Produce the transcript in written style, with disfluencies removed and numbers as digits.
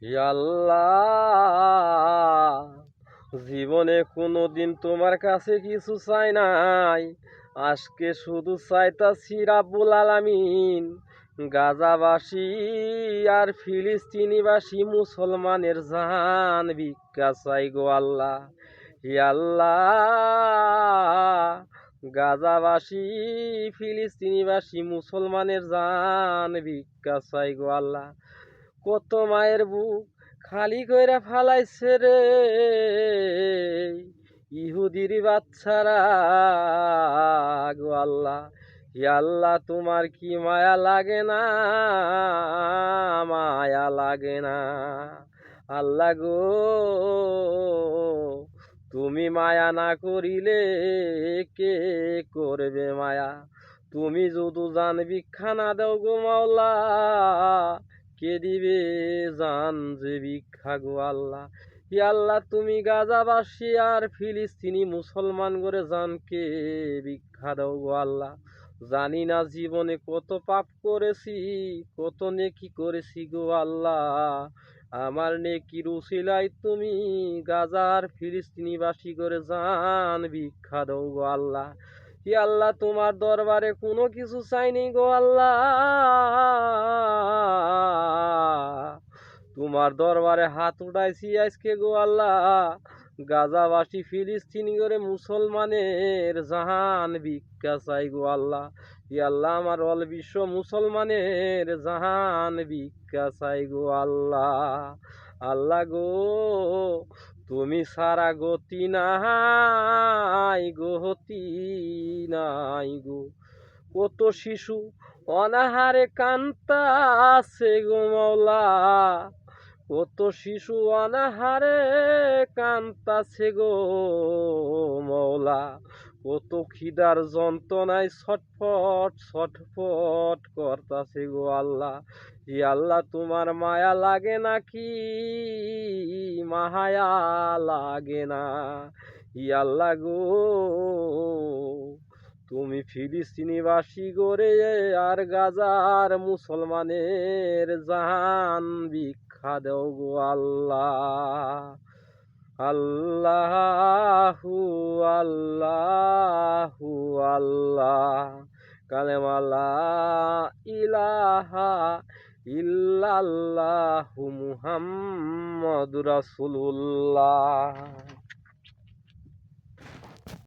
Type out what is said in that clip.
হে আল্লাহ, জীবনে কোনোদিন তোমার কাছে কিছু চাই নাই, আজকে শুধু চাইতাছি রাব্বুল আলামিন গাজাবাসী আর ফিলিস্তিনিবাসী মুসলমানের জান ভিক্ষা চাই গো আল্লাহ। হে আল্লাহ, গাজাবাসী ফিলিস্তিনিবাসী মুসলমানের জান ভিক্ষা চাই গো আল্লাহ। কত মায়ের বুক খালি কইরা ফালাইছে রে ইহুদির বাচ্চারা গো আল্লাহ। হে আল্লাহ, তোমার কি মায়া লাগে না? মায়া লাগে না? আল্লাহ গো, তুমি মায়া না করিলে কে করবে মায়া? তুমি যদি জান ভিক্ষা না দাও গো মাওলা, কে দিবে জান যে ভিক্ষা গো আল্লাহ। হে আল্লাহ, তুমি গাজাবাসী আর ফিলিস্তিনি মুসলমান করে জানকে ভিক্ষা দাও গো আল্লাহ। জানি না জীবনে কত পাপ করেছি, কত নেকি করেছি গো আল্লাহ। আমার নেকির উসিলায় তুমি গাজার ফিলিস্তিনিবাসী করে জান ভিক্ষা দাও গো আল্লাহ। হে আল্লাহ, তোমার দরবারে কোনো কিছু চাইনি গো আল্লাহ, তোমার দরবারে হাত উঠাইছি আজকে গো আল্লাহ। গাজাবাসী ফিলিস্তিনি করে মুসলমানের জাহান ভিক্ষা চাই গো আল্লাহ। ই আল্লাহ, আমার অল বিশ্ব মুসলমানের জাহান ভিক্ষা চাই গো আল্লাহ। আল্লাহ গো, তুমি সারা গতি নাই, গতি নাই গো। কত শিশু অনাহারে কান্তাছে গো মাওলা, কত শিশু অনাহারে কান্তাছে গো মওলা। কত খিদার যন্ত্রণায় ছটফট ছটফট করতাছে গো আল্লাহ। ই আল্লাহ, তোমার মায়া লাগে নাকি? মায়া লাগে না? ই আল্লাহ গো, তুমি ফিলিস্তিনিবাসী গরে আর গাজার মুসলমানের জান ভিক্ষা দেও গো আল্লাহ। আল্লাহু আল্লাহু আল্লাহ, কালেমা লা ইলাহা ইল্লাল্লাহু মুহাম্মাদুর রাসূলুল্লাহ।